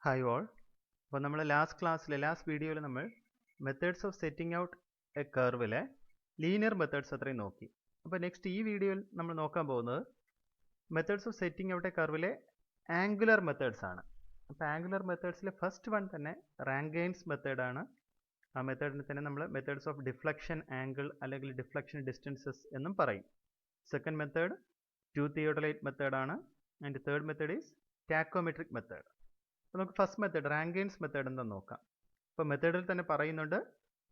Hi all. അപ്പോൾ നമ്മൾ last വീഡിയോയിൽ നമ്മൾ methods of setting out a കർവിലെ ലീനിയർ മെത്തേഡ്സ് അത്രയും നോക്കി. അപ്പോൾ നെക്സ്റ്റ് ഈ വീഡിയോയിൽ നമ്മൾ നോക്കാൻ പോകുന്നത് methods of setting out a കർവിലെ ആംഗുലർ മെത്തേഡ്സ് ആണ്. അപ്പോൾ ആംഗുലർ മെത്തേഡ്സിലെ ഫസ്റ്റ് വൺ തന്നെ റാങ്കൈൻസ് മെത്തേഡാണ്. ആ മെത്തേഡിന് തന്നെ നമ്മൾ മെത്തേഡ്സ് ഓഫ് ഡിഫ്ലക്ഷൻ ആംഗിൾ അല്ലെങ്കിൽ ഡിഫ്ലക്ഷൻ ഡിസ്റ്റൻസസ് എന്നും പറയും. സെക്കൻഡ് മെത്തേഡ് ടു തിയോഡലൈറ്റ് മെത്തേഡാണ്. And third method is tacheometric method. അപ്പോൾ നമുക്ക് ഫസ്റ്റ് മെത്തേഡ് റാങ്കൈൻസ് മെത്തേഡ് എന്താണെന്ന് നോക്കാം. അപ്പോൾ മെത്തേഡിൽ തന്നെ പറയുന്നുണ്ട്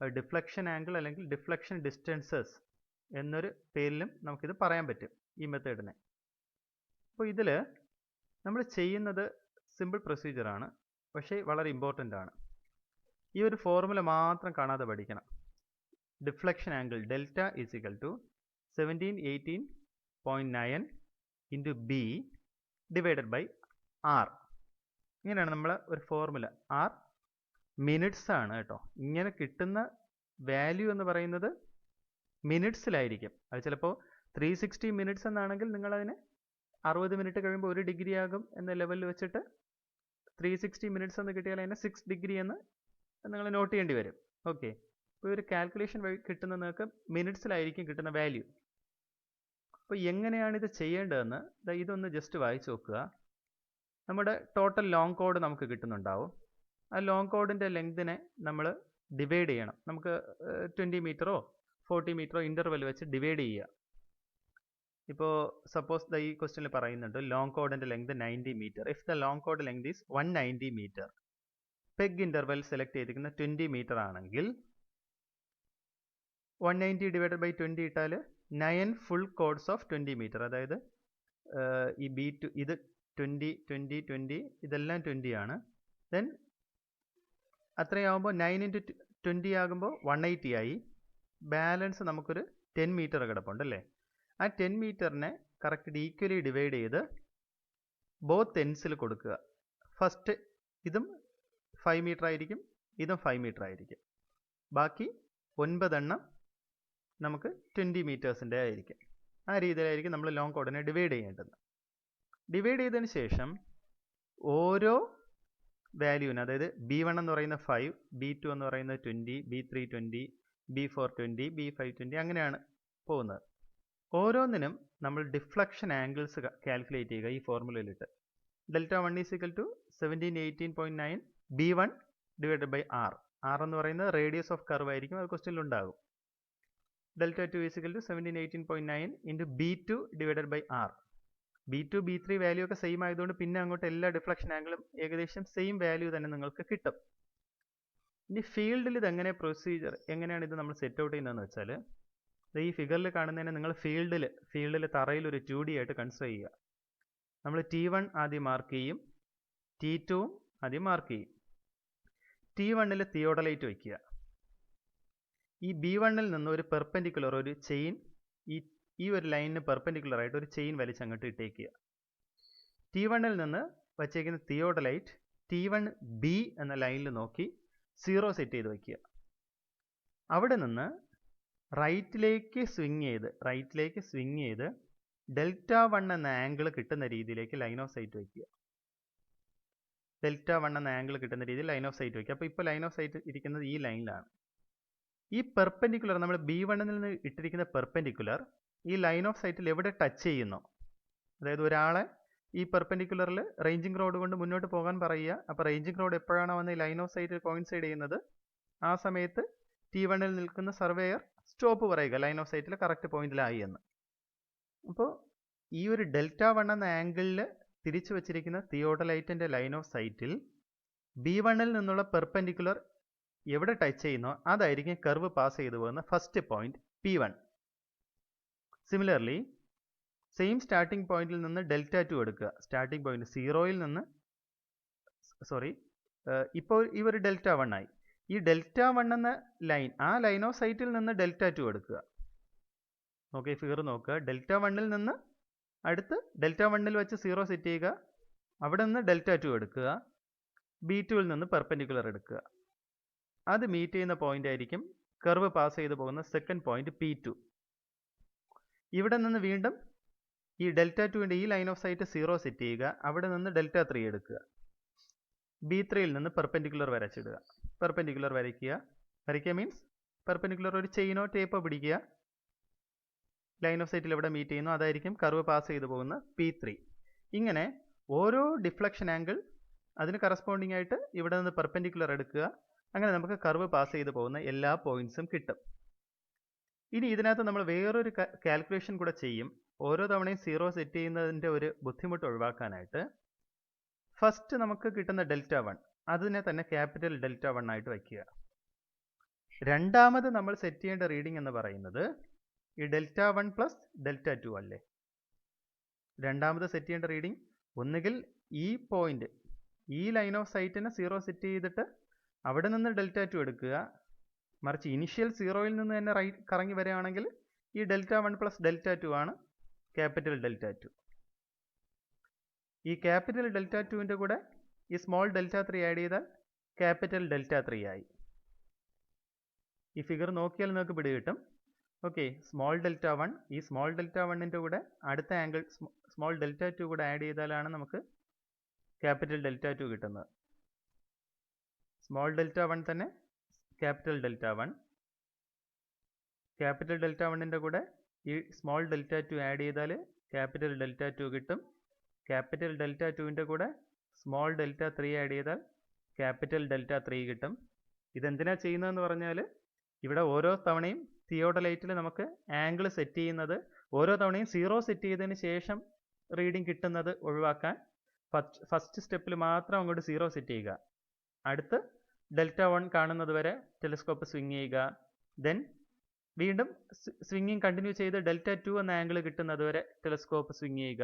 ഡിഫ്ലക്ഷൻ ആംഗിൾ അല്ലെങ്കിൽ ഡിഫ്ലക്ഷൻ ഡിസ്റ്റൻസസ് എന്നൊരു പേരിലും നമുക്കിത് പറയാൻ പറ്റും ഈ മെത്തേഡിനെ. അപ്പോൾ ഇതിൽ നമ്മൾ ചെയ്യുന്നത് സിമ്പിൾ പ്രൊസീജിയറാണ്, പക്ഷേ വളരെ ഇമ്പോർട്ടൻ്റ് ആണ്. ഈ ഒരു ഫോർമുല മാത്രം കാണാതെ പഠിക്കണം. Deflection angle delta is equal to 1718.9 into B divided by R. ഇങ്ങനെയാണ് നമ്മൾ ഒരു ഫോർമുല. ആർ മിനിറ്റ്സ് ആണ് കേട്ടോ. ഇങ്ങനെ കിട്ടുന്ന വാല്യൂ എന്ന് പറയുന്നത് മിനിറ്റ്സിലായിരിക്കും. അത് ചിലപ്പോൾ 360 മിനിറ്റ്സ് എന്നാണെങ്കിൽ നിങ്ങളതിനെ 60 മിനിറ്റ് കഴിയുമ്പോൾ 1 ഡിഗ്രി ആകും എന്ന ലെവലിൽ വെച്ചിട്ട് 360 മിനിറ്റ്സ് എന്ന് കിട്ടിയാൽ അതിനെ 6 ഡിഗ്രി എന്ന് നിങ്ങൾ നോട്ട് ചെയ്യേണ്ടി വരും. ഓക്കെ, അപ്പോൾ ഒരു കാൽക്കുലേഷൻ വഴി കിട്ടുന്ന നിങ്ങൾക്ക് മിനിറ്റ്സിലായിരിക്കും കിട്ടുന്ന വാല്യൂ. അപ്പോൾ എങ്ങനെയാണ് ഇത് ചെയ്യേണ്ടതെന്ന് ഇതൊന്ന് ജസ്റ്റ് വായിച്ച് നോക്കുക. നമ്മുടെ ടോട്ടൽ ലോങ് കോഡ് നമുക്ക് കിട്ടുന്നുണ്ടാവും. ആ ലോങ് കോഡിൻ്റെ ലെങ്തിനെ നമ്മൾ ഡിവൈഡ് ചെയ്യണം. നമുക്ക് 20 മീറ്ററോ 40 മീറ്ററോ ഇൻ്റർവെൽ വെച്ച് ഡിവൈഡ് ചെയ്യുക. ഇപ്പോൾ സപ്പോസ് ഈ ക്വസ്റ്റ്യനിൽ പറയുന്നുണ്ട് ലോങ് കോഡിൻ്റെ length 90 metre. If the long കോഡ് length is 190 metre, peg interval select ചെയ്തിരിക്കുന്ന 20 മീറ്റർ ആണെങ്കിൽ 190 ഡിവൈഡഡ് ബൈ 20 ഇട്ടാൽ 9 ഫുൾ കോഡ്സ് ഓഫ് 20 മീറ്റർ. അതായത് ഈ B2 ഇത് 20 20 20 ഇതെല്ലാം 20 ആണ്. ദെൻ അത്രയാകുമ്പോൾ 9 ഇൻറ്റു 20 ആകുമ്പോൾ 180 ആയി. ബാലൻസ് നമുക്കൊരു 10 മീറ്റർ കിടപ്പുണ്ട് അല്ലേ. ആ 10 മീറ്ററിനെ കറക്റ്റ് ഈക്വലി ഡിവൈഡ് ചെയ്ത് ബോത്ത് എൻഡ്സിൽ കൊടുക്കുക. ഫസ്റ്റ് ഇതും 5 മീറ്റർ ആയിരിക്കും, ഇതും 5 മീറ്റർ ആയിരിക്കും. ബാക്കി 9 എണ്ണം നമുക്ക് 20 മീറ്റേഴ്സിൻ്റെ ആയിരിക്കും. ആ രീതിയിലായിരിക്കും നമ്മൾ ലോങ് കോഡിനെ ഡിവൈഡ് ചെയ്യേണ്ടത്. ഡിവൈഡ് ചെയ്തതിന് ശേഷം ഓരോ വാല്യൂവിന്, അതായത് B1 എന്ന് പറയുന്ന 5, B2 എന്ന് പറയുന്നത് 20, B3 20, B4 20, B5 20 അങ്ങനെയാണ് പോകുന്നത്. ഓരോന്നിനും നമ്മൾ ഡിഫ്ലക്ഷൻ ആംഗിൾസ് കാൽക്കുലേറ്റ് ചെയ്യുക ഈ ഫോർമുലയിലിട്ട്. Delta 1 is equal to 1718.9 B1 divided by R. R എന്ന് പറയുന്നത് റേഡിയസ് ഓഫ് കർവ് ആയിരിക്കും, അത് ക്വസ്റ്റ്യനിൽ ഉണ്ടാകും. Delta 2 is equal to 1718.9 into B2 divided by R. B2 B3 value ഒക്കെ സെയിം ആയതുകൊണ്ട് പിന്നെ അങ്ങോട്ട് എല്ലാ ഡിഫ്ലക്ഷൻ ആംഗിളും ഏകദേശം സെയിം വാല്യൂ തന്നെ നിങ്ങൾക്ക് കിട്ടും. ഇനി ഫീൽഡിൽ ഇതെങ്ങനെ പ്രൊസീജിയർ എങ്ങനെയാണ് ഇത് നമ്മൾ സെറ്റ് ഔട്ട് ചെയ്യുന്നതെന്ന് വെച്ചാൽ, ഈ ഫിഗറിൽ കാണുന്നതിന് നിങ്ങൾ ഫീൽഡിൽ തറയിൽ ഒരു 2D ആയിട്ട് കൺസിഡർ ചെയ്യുക. നമ്മൾ T1 ആദ്യം മാർക്ക് ചെയ്യും, T2 ആദ്യം മാർക്ക് ചെയ്യും. T1ൽ തിയോഡലൈറ്റ് വയ്ക്കുക. ഈ B1ൽ നിന്ന് ഒരു പെർപെൻഡിക്കുലർ ഒരു ചെയിൻ ഈ ഒരു ലൈനിന് പെർപെൻഡിക്കുലർ ആയിട്ട് ഒരു ചെയിൻ വലിച്ചങ്ങോട്ട് ഇട്ടേക്കുക. T1ൽ നിന്ന് വച്ചേക്കുന്ന തിയോഡലൈറ്റ് T1B എന്ന ലൈനിൽ നോക്കി 0 സെറ്റ് ചെയ്ത് വയ്ക്കുക. അവിടെ നിന്ന് റൈറ്റിലേക്ക് സ്വിങ് ചെയ്ത് ഡെൽറ്റ 1 എന്ന ആംഗിൾ കിട്ടുന്ന രീതിയിലേക്ക് ലൈൻ ഓഫ് സൈറ്റ് വയ്ക്കുക. ഡെൽറ്റ 1 എന്ന ആംഗിൾ കിട്ടുന്ന രീതിയിൽ ലൈൻ ഓഫ് സൈറ്റ് വയ്ക്കുക. അപ്പോൾ ഇപ്പോൾ ലൈൻ ഓഫ് സൈറ്റ് ഇരിക്കുന്നത് ഈ ലൈനിലാണ്. ഈ പെർപെൻഡിക്കുലർ നമ്മൾ B1ൽ നിന്ന് ഇട്ടിരിക്കുന്ന പെർപെൻഡിക്കുലർ ഈ ലൈൻ ഓഫ് സൈറ്റിൽ എവിടെ ടച്ച് ചെയ്യുന്നോ, അതായത് ഒരാളെ ഈ പെർപെൻഡിക്കുലറിൽ റേഞ്ചിങ് റോഡ് കൊണ്ട് മുന്നോട്ട് പോകാൻ പറയുക. അപ്പോൾ റേഞ്ചിങ് റോഡ് എപ്പോഴാണോ വന്ന് ഈ ലൈൻ ഓഫ് സൈറ്റിൽ കോയിൻസൈഡ് ചെയ്യുന്നത് ആ സമയത്ത് T1ൽ നിൽക്കുന്ന സർവേയർ സ്റ്റോപ്പ് പറയുക, ലൈൻ ഓഫ് സൈറ്റിൽ കറക്റ്റ് പോയിന്റിലായി എന്ന്. അപ്പോൾ ഈ ഒരു ഡെൽറ്റ 1 എന്ന ആംഗിളിൽ തിരിച്ചു വച്ചിരിക്കുന്ന തിയോഡലൈറ്റിൻ്റെ ലൈൻ ഓഫ് സൈറ്റിൽ B1ൽ നിന്നുള്ള പെർപെൻഡിക്കുലർ എവിടെ ടച്ച് ചെയ്യുന്നോ അതായിരിക്കും കർവ് പാസ് ചെയ്തു പോകുന്ന first point P1. Similarly same starting പോയിന്റിൽ നിന്ന് ഡെൽറ്റ 2 എടുക്കുക. സ്റ്റാർട്ടിംഗ് പോയിന്റ് 0യിൽ നിന്ന് ഇപ്പോൾ ഈ ഒരു ഡെൽറ്റ 1 ആയി. ഈ ഡെൽറ്റ 1 എന്ന ലൈൻ ആ ലൈൻ ഓഫ് സൈറ്റിൽ നിന്ന് ഡെൽറ്റ 2 എടുക്കുക. ഓക്കെ, ഫിഗർ നോക്കുക. ഡെൽറ്റ 1ൽ നിന്ന് അടുത്ത് ഡെൽറ്റ 1ൽ വെച്ച് 0 സെറ്റ് ചെയ്യുക. അവിടെ നിന്ന് ഡെൽറ്റ 2 എടുക്കുക. B2ൽ നിന്ന് പെർപെൻഡിക്കുലർ എടുക്കുക. അത് മീറ്റ് ചെയ്യുന്ന പോയിന്റ് ആയിരിക്കും കർവ് പാസ് ചെയ്ത് പോകുന്ന സെക്കൻഡ് പോയിന്റ് P2. ഇവിടെ നിന്ന് വീണ്ടും ഈ ഡെൽറ്റ 2ൻ്റെ ഈ ലൈൻ ഓഫ് സൈറ്റ് 0 സെറ്റ് ചെയ്യുക. അവിടെ നിന്ന് ഡെൽറ്റ 3 എടുക്കുക. B3യിൽ നിന്ന് പെർപെൻഡിക്കുലർ വരച്ചിടുക. പെർപെൻഡിക്കുലർ വരയ്ക്കുക മീൻസ് പെർപെൻഡിക്കുലർ ഒരു ചെയിനോ ടേപ്പോ പിടിക്കുക. ലൈൻ ഓഫ് സൈറ്റിൽ എവിടെ മീറ്റ് ചെയ്യുന്നു അതായിരിക്കും കർവ് പാസ് ചെയ്ത് പോകുന്ന P3. ഇങ്ങനെ ഓരോ ഡിഫ്ലക്ഷൻ ആംഗിൾ അതിന് കറസ്പോണ്ടിങ് ആയിട്ട് ഇവിടെ നിന്ന് പെർപെൻഡിക്കുലർ എടുക്കുക. അങ്ങനെ നമുക്ക് കർവ് പാസ് ചെയ്ത് പോകുന്ന എല്ലാ പോയിന്റ്സും കിട്ടും. ഇനി ഇതിനകത്ത് നമ്മൾ വേറൊരു കാൽക്കുലേഷൻ കൂടെ ചെയ്യും. ഓരോ തവണയും 0 സെറ്റ് ചെയ്യുന്നതിൻ്റെ ഒരു ബുദ്ധിമുട്ട് ഒഴിവാക്കാനായിട്ട് ഫസ്റ്റ് നമുക്ക് കിട്ടുന്ന Δ1 അതിനെ തന്നെ ക്യാപിറ്റൽ Δ1 ആയിട്ട് വയ്ക്കുക. രണ്ടാമത് നമ്മൾ സെറ്റ് ചെയ്യേണ്ട റീഡിംഗ് എന്ന് പറയുന്നത് ഈ Δ1 പ്ലസ് Δ2 അല്ലേ. രണ്ടാമത് സെറ്റ് ചെയ്യേണ്ട റീഡിംഗ് ഒന്നുകിൽ ഈ പോയിന്റ് ഈ ലൈൻ ഓഫ് സൈറ്റിനെ 0 സെറ്റ് ചെയ്തിട്ട് അവിടെ നിന്ന് Δ2 എടുക്കുക. മറിച്ച് ഇനിഷ്യൽ 0യിൽ നിന്ന് തന്നെ കറങ്ങി വരികയാണെങ്കിൽ ഈ Δ1 പ്ലസ് Δ2 ആണ് ക്യാപിറ്റൽ Δ2. ഈ ക്യാപിറ്റൽ Δ2ൻ്റെ കൂടെ ഈ സ്മോൾ Δ3 ആഡ് ചെയ്താൽ ക്യാപിറ്റൽ Δ3 ആയി. ഈ ഫിഗർ നോക്കിയാൽ നിങ്ങൾക്ക് പിടികിട്ടും. ഓക്കെ, സ്മോൾ Δ1 ഈ സ്മോൾ Δ1ൻ്റെ കൂടെ അടുത്ത ആംഗിൾ സ്മോൾ Δ2 കൂടെ ആഡ് ചെയ്താലാണ് നമുക്ക് ക്യാപിറ്റൽ Δ2 കിട്ടുന്നത്. സ്മോൾ Δ1 തന്നെ ക്യാപിറ്റൽ Δ1, ക്യാപിറ്റൽ Δ1ൻ്റെ കൂടെ ഈ സ്മോൾ Δ2 ആഡ് ചെയ്താൽ ക്യാപിറ്റൽ Δ2 കിട്ടും. ക്യാപിറ്റൽ Δ2ൻ്റെ കൂടെ സ്മോൾ Δ3 ആഡ് ചെയ്താൽ ക്യാപിറ്റൽ Δ3 കിട്ടും. ഇതെന്തിനാ ചെയ്യുന്നതെന്ന് പറഞ്ഞാൽ ഇവിടെ ഓരോ തവണയും തിയോഡലൈറ്റിൽ നമുക്ക് ആംഗിൾ സെറ്റ് ചെയ്യുന്നത് ഓരോ തവണയും 0 സെറ്റ് ചെയ്തതിന് ശേഷം റീഡിംഗ് കിട്ടുന്നത് ഒഴിവാക്കാൻ ഫസ്റ്റ് സ്റ്റെപ്പിൽ മാത്രം അങ്ങോട്ട് 0 സെറ്റ് ചെയ്യുക. അടുത്ത് Δ1 കാണുന്നത് വരെ ടെലിസ്കോപ്പ് സ്വിങ് ചെയ്യുക. ദെൻ വീണ്ടും സ്വിങ്ങിങ് കണ്ടിന്യൂ ചെയ്ത് Δ2 എന്ന ആംഗിൾ കിട്ടുന്നത് വരെ ടെലിസ്കോപ്പ് സ്വിങ് ചെയ്യുക.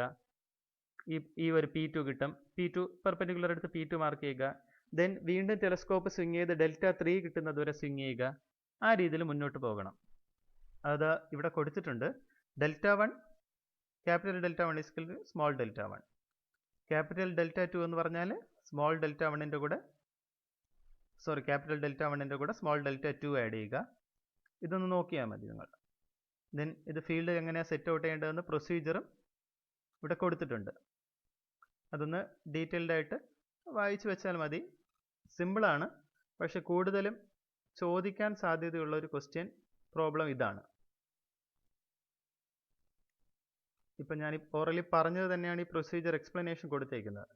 ഈ ഒരു P2 കിട്ടും. P2 പെർപെൻഡിക്കുലർ എടുത്ത് P2 മാർക്ക് ചെയ്യുക. ദെൻ വീണ്ടും ടെലിസ്കോപ്പ് സ്വിങ് ചെയ്ത് Δ3 കിട്ടുന്നത് വരെ സ്വിങ് ചെയ്യുക. ആ രീതിയിൽ മുന്നോട്ട് പോകണം. അത് ഇവിടെ കൊടുത്തിട്ടുണ്ട്. Δ1 capital Δ1 equal to small Δ1. Capital Δ2 എന്ന് പറഞ്ഞാൽ സ്മോൾ Δ1ൻ്റെ കൂടെ ക്യാപിറ്റൽ Δ1ൻ്റെ കൂടെ സ്മോൾ Δ2 ആഡ് ചെയ്യുക. ഇതൊന്ന് നോക്കിയാൽ മതി നിങ്ങൾ. ദെൻ ഇത് ഫീൽഡ് എങ്ങനെയാണ് സെറ്റ് ഔട്ട് ചെയ്യേണ്ടതെന്ന് പ്രൊസീജിയറും ഇവിടെ കൊടുത്തിട്ടുണ്ട്. അതൊന്ന് ഡീറ്റെയിൽഡ് ആയിട്ട് വായിച്ചു വെച്ചാൽ മതി. സിമ്പിളാണ്, പക്ഷെ കൂടുതലും ചോദിക്കാൻ സാധ്യതയുള്ള ഒരു ക്വസ്റ്റ്യൻ പ്രോബ്ലം ഇതാണ്. ഇപ്പം ഞാൻ ഓറലി പറഞ്ഞത് തന്നെയാണ് ഈ പ്രൊസീജിയർ എക്സ്പ്ലനേഷൻ കൊടുത്തേക്കുന്നത്.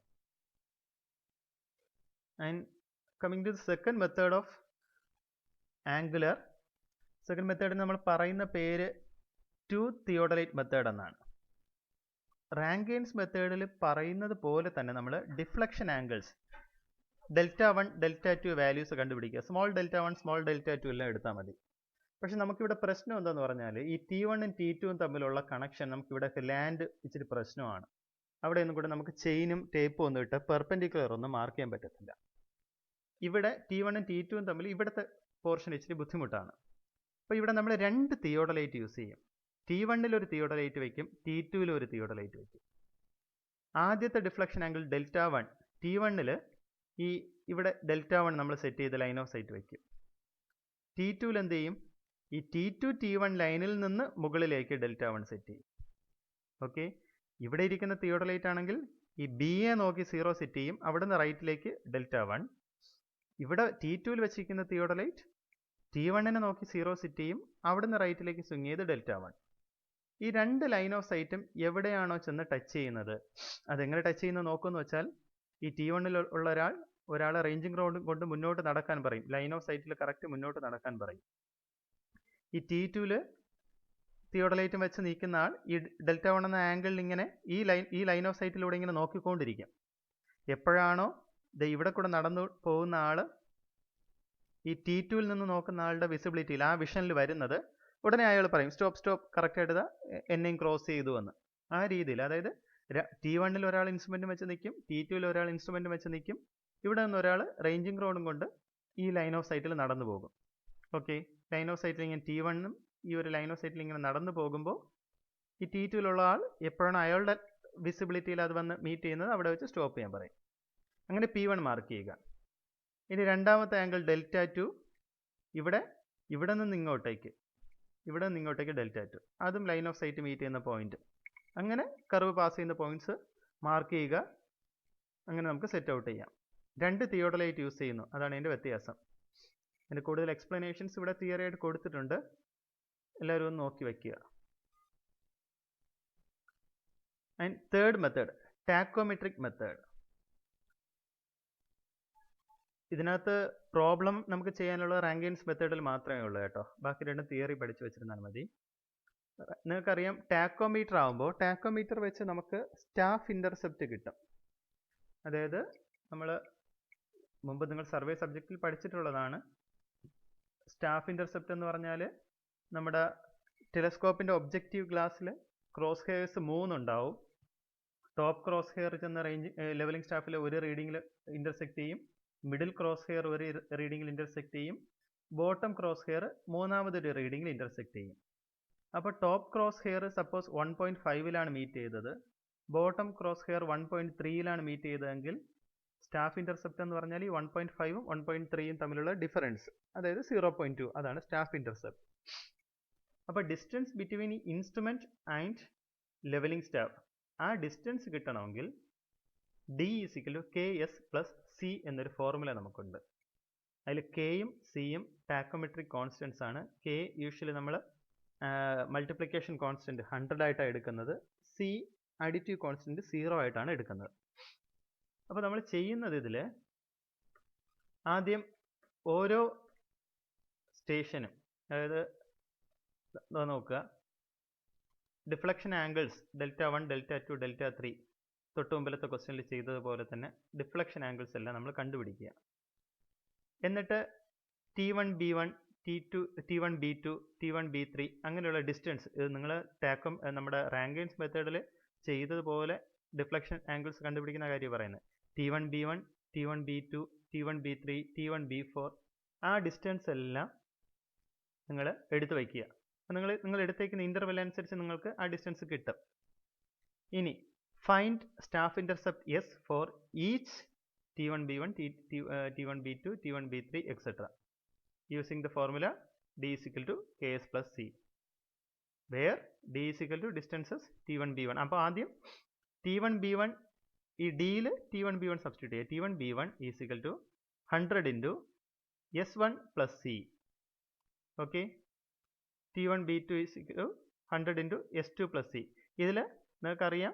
And coming to the second method of angular. Second മെത്തേഡിന് നമ്മൾ പറയുന്ന പേര് ടൂത്ത് തിയോഡലൈറ്റ് മെത്തേഡ് എന്നാണ്. റാങ്കൈൻസ് മെത്തേഡിൽ പറയുന്നത് പോലെ തന്നെ നമ്മൾ ഡിഫ്ലക്ഷൻ ആംഗിൾസ് Δ1 Δ2 വാല്യൂസ് കണ്ടുപിടിക്കുക. സ്മോൾ Δ1 സ്മോൾ Δ2 എല്ലാം എടുത്താൽ മതി. പക്ഷെ നമുക്കിവിടെ പ്രശ്നം എന്താണെന്ന് പറഞ്ഞാൽ ഈ T1ഉം T2ഉം തമ്മിലുള്ള കണക്ഷൻ നമുക്കിവിടെ ലാൻഡ് ഇച്ചിരി പ്രശ്നമാണ്. അവിടെ ഒന്നും കൂടെ നമുക്ക് ചെയിനും ടേപ്പും ഒന്നും ഇട്ട് പെർപെൻഡിക്കുലർ ഒന്നും മാർക്ക് ചെയ്യാൻ പറ്റത്തില്ല. ഇവിടെ T1ഉം T2ഉം തമ്മിൽ ഇവിടുത്തെ പോർഷൻ ഇച്ചിരി ബുദ്ധിമുട്ടാണ്. അപ്പോൾ ഇവിടെ നമ്മൾ 2 തിയോഡലൈറ്റ് യൂസ് ചെയ്യും. T1ൽ ഒരു തിയോഡലൈറ്റ് വയ്ക്കും, T2ൽ ഒരു തിയോഡലൈറ്റ് വയ്ക്കും. ആദ്യത്തെ ഡിഫ്ലക്ഷൻ ആംഗിൾ Δ1 T1ൽ ഇവിടെ Δ1 നമ്മൾ സെറ്റ് ചെയ്ത് ലൈൻ ഓഫ് സൈറ്റ് വയ്ക്കും. T2ൽ എന്ത് ചെയ്യും? ഈ T2 T1 ലൈനിൽ നിന്ന് മുകളിലേക്ക് Δ1 സെറ്റ് ചെയ്യും. ഓക്കെ, ഇവിടെ ഇരിക്കുന്ന തിയോഡലൈറ്റ് ആണെങ്കിൽ ഈ ബിയെ നോക്കി 0 സെറ്റ് ചെയ്യും. അവിടെ നിന്ന് റൈറ്റിലേക്ക് Δ1. ഇവിടെ T2ൽ വെച്ചിരിക്കുന്ന തിയോഡലൈറ്റ് T1നെ നോക്കി 0 സെറ്റ് ചെയ്യും. അവിടെ നിന്ന് റൈറ്റിലേക്ക് സ്വിങ് ചെയ്ത് Δ1. ഈ 2 ലൈൻ ഓഫ് സൈറ്റും എവിടെയാണോ ചെന്ന് ടച്ച് ചെയ്യുന്നത്, അതെങ്ങനെ ടച്ച് ചെയ്യുന്നത് നോക്കുമെന്ന് വെച്ചാൽ ഈ T1ൽ ഉള്ള ഒരാളെ റേഞ്ചിങ് റോഡ് കൊണ്ട് മുന്നോട്ട് നടക്കാൻ പറയും. ലൈൻ ഓഫ് സൈറ്റിൽ കറക്റ്റ് മുന്നോട്ട് നടക്കാൻ പറയും. ഈ T2ൽ തിയോഡലൈറ്റും വെച്ച് നീക്കുന്ന ആൾ ഈ Δ1 എന്ന ആംഗിളിൽ ഇങ്ങനെ ഈ ലൈൻ ഓഫ് സൈറ്റിലൂടെ ഇങ്ങനെ നോക്കിക്കൊണ്ടിരിക്കും. എപ്പോഴാണോ ഇവിടെ കൂടെ നടന്നു പോകുന്ന ആൾ ഈ T2ൽ നിന്ന് നോക്കുന്ന ആളുടെ വിസിബിലിറ്റിയിൽ ആ വിഷനിൽ വരുന്നത്, ഉടനെ അയാൾ പറയും സ്റ്റോപ്പ് കറക്റ്റായിട്ട് എന്നെയും ക്രോസ് ചെയ്തു എന്ന്. ആ രീതിയിൽ, അതായത് T1ൽ ഒരാൾ ഇൻസ്ട്രുമെൻറ്റും വെച്ച് നിൽക്കും, T2ൽ ഒരാൾ ഇൻസ്ട്രുമെൻറ്റും വെച്ച് നിൽക്കും. ഇവിടെ നിന്ന് ഒരാൾ റേഞ്ചിങ് റോഡും കൊണ്ട് ഈ ലൈൻ ഓഫ് സൈറ്റിൽ നടന്നു പോകും. ഓക്കെ, ലൈൻ ഓഫ് സൈറ്റിൽ ഇങ്ങനെ T1ഉം ഈ ഒരു ലൈൻ ഓഫ് സൈറ്റിൽ ഇങ്ങനെ നടന്നു പോകുമ്പോൾ ഈ T2ലുള്ള ആൾ എപ്പോഴാണ് അയാളുടെ വിസിബിലിറ്റിയിൽ അത് വന്ന് മീറ്റ് ചെയ്യുന്നത് അവിടെ വെച്ച് സ്റ്റോപ്പ് ചെയ്യാൻ പറയും. അങ്ങനെ P1 മാർക്ക് ചെയ്യുക. ഇനി രണ്ടാമത്തെ ആംഗിൾ Δ2 ഇവിടെ നിന്ന് ഇങ്ങോട്ടേക്ക് Δ2, അതും ലൈൻ ഓഫ് സൈറ്റ് മീറ്റ് ചെയ്യുന്ന പോയിന്റ്. അങ്ങനെ കർവ് പാസ് ചെയ്യുന്ന പോയിന്റ്സ് മാർക്ക് ചെയ്യുക. അങ്ങനെ നമുക്ക് സെറ്റ് ഔട്ട് ചെയ്യാം. രണ്ട് തിയോഡലൈറ്റ് യൂസ് ചെയ്യുന്നു, അതാണ് അതിൻ്റെ വ്യത്യാസം. അതിൻ്റെ കൂടുതൽ എക്സ്പ്ലനേഷൻസ് ഇവിടെ തിയറി ആയിട്ട് കൊടുത്തിട്ടുണ്ട്, എല്ലാവരും ഒന്ന് നോക്കി വയ്ക്കുക. And third method, tacheometric method. ഇതിനകത്ത് പ്രോബ്ലം നമുക്ക് ചെയ്യാനുള്ള റാങ്കിൻസ് മെത്തേഡിൽ മാത്രമേ ഉള്ളൂ കേട്ടോ, ബാക്കി രണ്ടും തിയറി പഠിച്ചു വെച്ചിരുന്നാൽ മതി. നിങ്ങൾക്കറിയാം ടാക്കോമീറ്റർ ആകുമ്പോൾ ടാക്കോമീറ്റർ വെച്ച് നമുക്ക് സ്റ്റാഫ് ഇൻ്റർസെപ്റ്റ് കിട്ടും. അതായത് നമ്മൾ മുമ്പ് നിങ്ങൾ സർവേ സബ്ജക്റ്റിൽ പഠിച്ചിട്ടുള്ളതാണ്. സ്റ്റാഫ് ഇൻ്റർസെപ്റ്റ് എന്ന് പറഞ്ഞാൽ നമ്മുടെ ടെലസ്കോപ്പിൻ്റെ ഒബ്ജക്റ്റീവ് ഗ്ലാസ്സിൽ ക്രോസ് ഹെയർസ് 3 ഉണ്ടാവും. ടോപ്പ് ക്രോസ് ഹെയർ ചെന്ന ലെവലിംഗ് സ്റ്റാഫിൽ ഒരു റീഡിങ്ങിൽ ഇൻ്റർസെക്റ്റ് ചെയ്യും, മിഡിൽ ക്രോസ് ഹെയർ ഒരു റീഡിങ്ങിൽ ഇൻ്റർസെക്റ്റ് ചെയ്യും, ബോട്ടം ക്രോസ് ഹെയർ മൂന്നാമതൊരു റീഡിങ്ങിൽ ഇൻ്റർസെക്റ്റ് ചെയ്യും. അപ്പോൾ top cross hair suppose 1.5 meet ചെയ്തത്, ബോട്ടം ക്രോസ് ഹെയർ 1.3 മീറ്റ് ചെയ്തതെങ്കിൽ സ്റ്റാഫ് ഇൻ്റർസെപ്റ്റ് എന്ന് പറഞ്ഞാൽ ഈ 1.5ഉം 1.3ഉം തമ്മിലുള്ള ഡിഫറൻസ്, അതായത് 0.2, അതാണ് സ്റ്റാഫ് ഇൻ്റർസെപ്റ്റ്. അപ്പോൾ distance between instrument and levelling staff, ആ ഡിസ്റ്റൻസ് കിട്ടണമെങ്കിൽ D = KS + C എന്നൊരു ഫോർമുല നമുക്കുണ്ട്. അതിൽ കെയും സിയും ടാക്കോമെട്രിക് കോൺസ്റ്റൻസ് ആണ്. K യൂഷ്വലി നമ്മൾ മൾട്ടിപ്ലിക്കേഷൻ കോൺസ്റ്റൻറ്റ് 100 ആയിട്ടാണ് എടുക്കുന്നത്, C അഡിറ്റീവ് കോൺസ്റ്റൻറ്റ് 0 ആയിട്ടാണ് എടുക്കുന്നത്. അപ്പോൾ നമ്മൾ ചെയ്യുന്നത് ഇതിൽ ആദ്യം ഓരോ സ്റ്റേഷനും, അതായത് നോക്കുക, ഡിഫ്ലക്ഷൻ ആംഗിൾസ് Δ1, Δ2, Δ3 തൊട്ട് മുമ്പിലത്തെ ക്വസ്റ്റ്യനിൽ ചെയ്തതുപോലെ തന്നെ ഡിഫ്ലക്ഷൻ ആംഗിൾസ് എല്ലാം നമ്മൾ കണ്ടുപിടിക്കുക. എന്നിട്ട് T1B1, T1B2, T1B3 അങ്ങനെയുള്ള ഡിസ്റ്റൻസ്, ഇത് നിങ്ങൾ നമ്മുടെ റാങ്കിൻസ് മെത്തേഡിൽ ചെയ്തതുപോലെ ഡിഫ്ലക്ഷൻ ആംഗിൾസ് കണ്ടുപിടിക്കുന്ന കാര്യം പറയുന്നത്. T1B1, T1B2, T1B3, T1B4 ആ ഡിസ്റ്റൻസ് എല്ലാം നിങ്ങൾ എടുത്തു വയ്ക്കുക. നിങ്ങൾ എടുത്തേക്കുന്ന ഇൻ്റർവെൽ അനുസരിച്ച് നിങ്ങൾക്ക് ആ ഡിസ്റ്റൻസ് കിട്ടും. ഇനി find staff intercept S for each T1B1, T1B2, T1B3 etc. using the formula D = KS + C, where D = distances T1B1. അപ്പോൾ ആദ്യം T1B1 ഈ ഡിയിൽ T1B1 സബ്സ്റ്റിറ്റ്യൂട്ട് ചെയ്യുക. T1B1 = 100 × S1 + C. Okay, T1B2 = 100 × S2 + C. ഇതിൽ നിങ്ങൾക്കറിയാം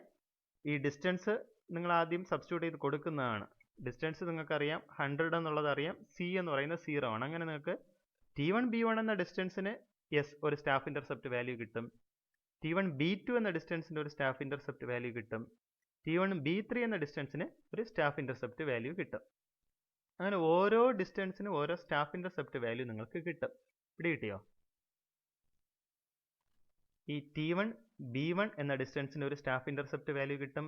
ഈ ഡിസ്റ്റൻസ് നിങ്ങൾ ആദ്യം സബ്സ്റ്റിറ്റ്യൂട്ട് ചെയ്ത് കൊടുക്കുന്നതാണ്. ഡിസ്റ്റൻസ് നിങ്ങൾക്കറിയാം 100 എന്നുള്ളത് അറിയാം, C എന്ന് പറയുന്നത് 0 ആണ്. അങ്ങനെ നിങ്ങൾക്ക് T1B1 എന്ന ഡിസ്റ്റൻസിന് ഒരു സ്റ്റാഫ് ഇൻ്റർസെപ്റ്റ് വാല്യൂ കിട്ടും, T1B2 എന്ന ഡിസ്റ്റൻസിന് ഒരു സ്റ്റാഫ് ഇൻ്റർസെപ്റ്റ് വാല്യൂ കിട്ടും, T1B3 എന്ന ഡിസ്റ്റൻസിന് ഒരു സ്റ്റാഫ് ഇൻ്റർസെപ്റ്റ് വാല്യൂ കിട്ടും. അങ്ങനെ ഓരോ ഡിസ്റ്റൻസിനും ഓരോ സ്റ്റാഫ് ഇൻ്റർസെപ്റ്റ് വാല്യൂ നിങ്ങൾക്ക് കിട്ടും. ഇവിടെ കിട്ടിയോ? ഈ T1B1 എന്ന ഡിസ്റ്റൻസിന് ഒരു സ്റ്റാഫ് ഇൻ്റർസെപ്റ്റ് വാല്യൂ കിട്ടും,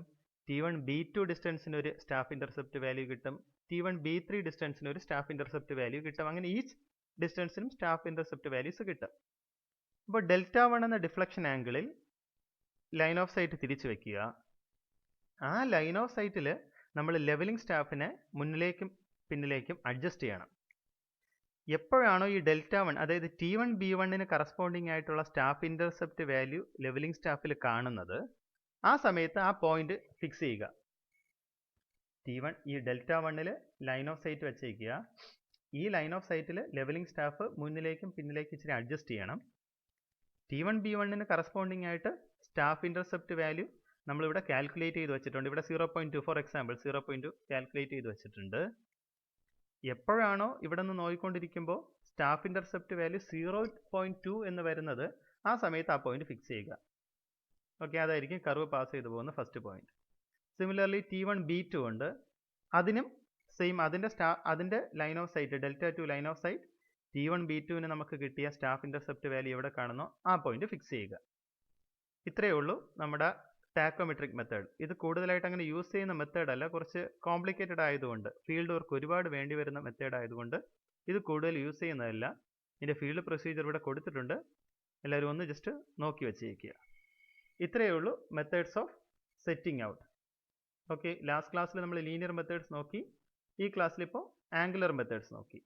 T1B2 ഡിസ്റ്റൻസിന് ഒരു സ്റ്റാഫ് ഇൻ്റർസെപ്റ്റ് വാല്യൂ കിട്ടും, T1B3 ഡിസ്റ്റൻസിന് ഒരു സ്റ്റാഫ് ഇൻ്റർസെപ്റ്റ് വാല്യൂ കിട്ടും. അങ്ങനെ ഈച്ച് ഡിസ്റ്റൻസിനും സ്റ്റാഫ് ഇൻ്റർസെപ്റ്റ് വാല്യൂസ് കിട്ടും. അപ്പോൾ Δ1 എന്ന ഡിഫ്ലക്ഷൻ ആംഗിളിൽ ലൈൻ ഓഫ് സൈറ്റ് തിരിച്ചു വയ്ക്കുക. ആ ലൈൻ ഓഫ് സൈറ്റിൽ നമ്മൾ ലെവലിംഗ് സ്റ്റാഫിനെ മുന്നിലേക്കും പിന്നിലേക്കും അഡ്ജസ്റ്റ് ചെയ്യണം. എപ്പോഴാണോ ഈ Δ1, അതായത് T1B1 കറസ്പോണ്ടിങ് ആയിട്ടുള്ള സ്റ്റാഫ് ഇൻ്റർസെപ്റ്റ് വാല്യൂ ലെവലിംഗ് സ്റ്റാഫിൽ കാണുന്നത്, ആ സമയത്ത് ആ പോയിന്റ് ഫിക്സ് ചെയ്യുക. T1 ഈ Δ1 ലൈൻ ഓഫ് സൈറ്റ് വെച്ചേക്കുക. ഈ ലൈൻ ഓഫ് സൈറ്റിൽ ലെവലിംഗ് സ്റ്റാഫ് മുന്നിലേക്കും പിന്നിലേക്കും ഇച്ചിരി അഡ്ജസ്റ്റ് ചെയ്യണം. T1B1 കറസ്പോണ്ടിങ് ആയിട്ട് സ്റ്റാഫ് ഇൻ്റർസെപ്റ്റ് വാല്യൂ നമ്മളിവിടെ കാൽക്കുലേറ്റ് ചെയ്ത് വെച്ചിട്ടുണ്ട്. ഇവിടെ 0.2 ഫോർ എക്സാമ്പിൾ 0.2 കാൽക്കുലേറ്റ് ചെയ്ത് വെച്ചിട്ടുണ്ട്. എപ്പോഴാണോ ഇവിടെ നിന്ന് നോക്കിക്കൊണ്ടിരിക്കുമ്പോൾ സ്റ്റാഫ് ഇൻ്റർസെപ്റ്റ് വാല്യൂ 0.2 എന്ന് വരുന്നത്, ആ സമയത്ത് ആ പോയിന്റ് ഫിക്സ് ചെയ്യുക. ഓക്കെ, അതായിരിക്കും കർവ് പാസ് ചെയ്ത് പോകുന്ന ഫസ്റ്റ് പോയിന്റ്. സിമിലർലി T1B2 ഉണ്ട്, അതിനും സെയിം അതിൻ്റെ line of sight Δ2 line of sight T1B2 നമുക്ക് കിട്ടിയ സ്റ്റാഫ് ഇൻ്റർസെപ്റ്റ് വാല്യൂ എവിടെ കാണുന്നോ ആ പോയിന്റ് ഫിക്സ് ചെയ്യുക. ഇത്രയേ ഉള്ളൂ നമ്മുടെ ടാക്കോമെട്രിക് മെത്തേഡ്. ഇത് കൂടുതലായിട്ട് അങ്ങനെ യൂസ് ചെയ്യുന്ന മെത്തേഡ് അല്ല, കുറച്ച് കോംപ്ലിക്കേറ്റഡ് ആയതുകൊണ്ട്, ഫീൽഡ് വർക്ക് ഒരുപാട് വേണ്ടി വരുന്ന മെത്തേഡ് ആയതുകൊണ്ട് ഇത് കൂടുതൽ യൂസ് ചെയ്യുന്നതല്ല. ഇതിൻ്റെ ഫീൽഡ് പ്രൊസീജിയർ ഇവിടെ കൊടുത്തിട്ടുണ്ട്, എല്ലാവരും ഒന്ന് ജസ്റ്റ് നോക്കി വെച്ചേക്കുക. ഇത്രയേ ഉള്ളൂ methods of setting out. Okay, last ക്ലാസ്സിൽ നമ്മൾ ലീനിയർ മെത്തേഡ്സ് നോക്കി, ഈ ക്ലാസ്സിൽ ഇപ്പോൾ ആംഗുലർ മെത്തേഡ്സ് നോക്കി.